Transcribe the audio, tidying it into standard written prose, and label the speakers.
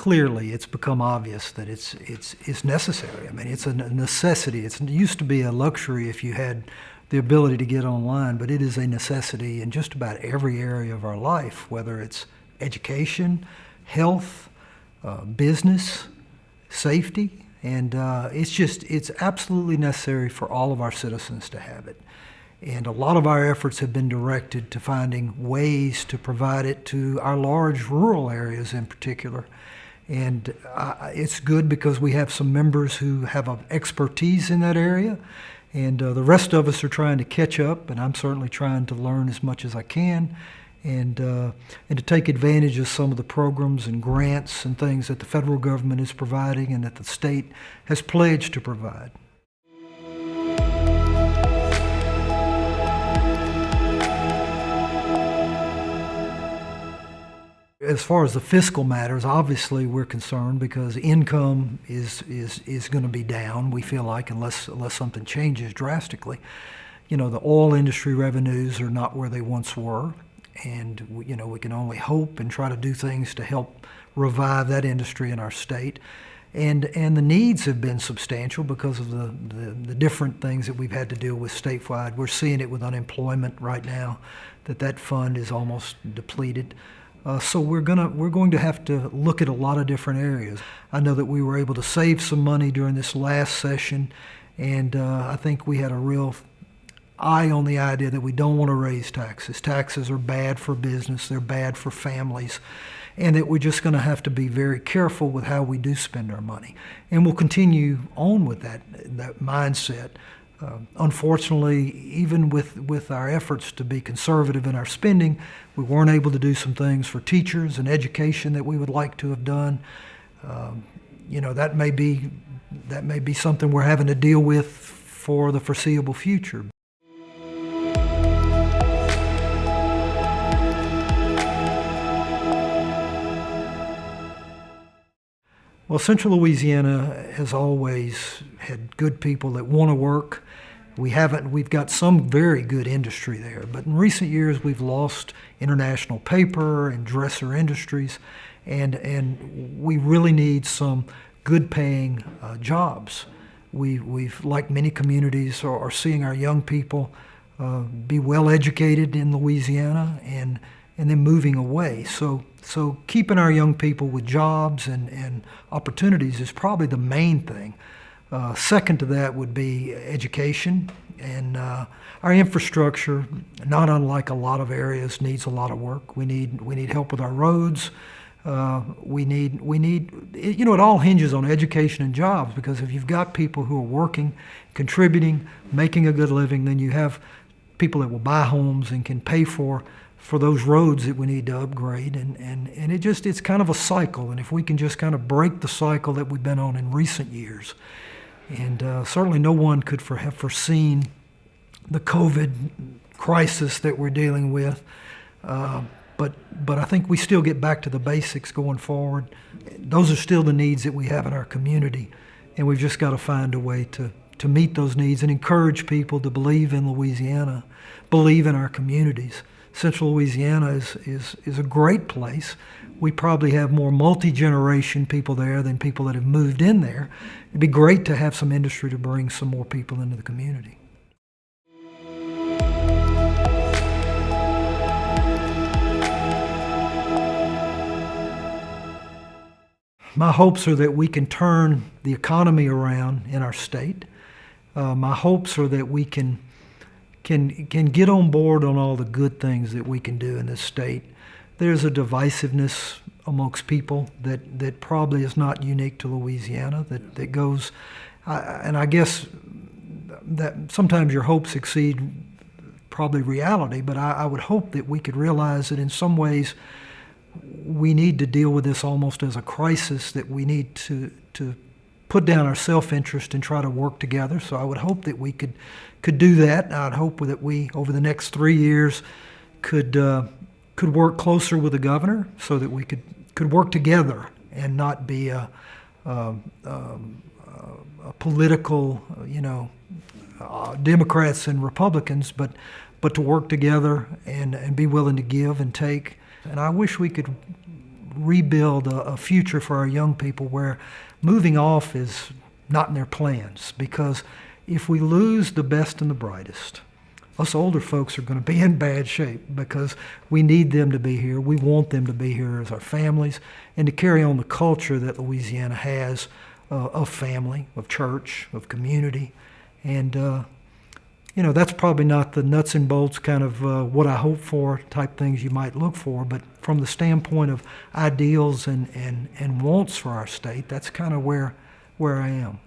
Speaker 1: clearly it's become obvious that it's necessary. I mean, it's a necessity. It used to be a luxury if you had the ability to get online, but it is a necessity in just about every area of our life, whether it's education, health, business, safety, and it's absolutely necessary for all of our citizens to have it. And a lot of our efforts have been directed to finding ways to provide it to our large rural areas in particular. And it's good because we have some members who have expertise in that area, and the rest of us are trying to catch up, and I'm certainly trying to learn as much as I can, and to take advantage of some of the programs and grants and things that the federal government is providing and that the state has pledged to provide. As far as the fiscal matters, obviously we're concerned because income is going to be down, we feel like, unless something changes drastically. You know, the oil industry revenues are not where they once were, and we can only hope and try to do things to help revive that industry in our state. And the needs have been substantial because of the different things that we've had to deal with statewide. We're seeing it with unemployment right now, that fund is almost depleted. So we're going to have to look at a lot of different areas. I know that we were able to save some money during this last session, and I think we had a real eye on the idea that we don't want to raise taxes. Taxes are bad for business, they're bad for families, and that we're just going to have to be very careful with how we do spend our money. And we'll continue on with that mindset. Unfortunately, even with our efforts to be conservative in our spending, we weren't able to do some things for teachers and education that we would like to have done. That may be something we're having to deal with for the foreseeable future. Well, Central Louisiana has always had good people that want to work. We've got some very good industry there, but in recent years we've lost International Paper and Dresser Industries, and we really need some good paying jobs. We've, like many communities, are seeing our young people be well educated in Louisiana and then moving away. So keeping our young people with jobs and opportunities is probably the main thing. Second to that would be education, and our infrastructure, not unlike a lot of areas, needs a lot of work. We need help with our roads. It all hinges on education and jobs, because if you've got people who are working, contributing, making a good living, then you have people that will buy homes and can pay for those roads that we need to upgrade, and it's kind of a cycle, and if we can just kind of break the cycle that we've been on in recent years, and certainly no one could have foreseen the COVID crisis that we're dealing with, but I think we still get back to the basics going forward. Those are still the needs that we have in our community, and we've just got to find a way to meet those needs and encourage people to believe in Louisiana, believe in our communities. Central Louisiana is a great place. We probably have more multi-generation people there than people that have moved in there. It'd be great to have some industry to bring some more people into the community. My hopes are that we can turn the economy around in our state. My hopes are that we can get on board on all the good things that we can do in this state. There's a divisiveness amongst people that probably is not unique to Louisiana, that goes, and I guess that sometimes your hopes exceed probably reality, but I would hope that we could realize that in some ways we need to deal with this almost as a crisis, that we need to put down our self-interest and try to work together. So I would hope that we could do that. I'd hope that we, over the next 3 years, could work closer with the governor so that we could work together and not be a political, Democrats and Republicans, but to work together and be willing to give and take. And I wish we could rebuild a future for our young people where moving off is not in their plans. Because if we lose the best and the brightest, us older folks are going to be in bad shape, because we need them to be here. We want them to be here as our families and to carry on the culture that Louisiana has of family, of church, of community. And, that's probably not the nuts and bolts kind of what I hope for type things you might look for, but from the standpoint of ideals and wants for our state, that's kind of where I am.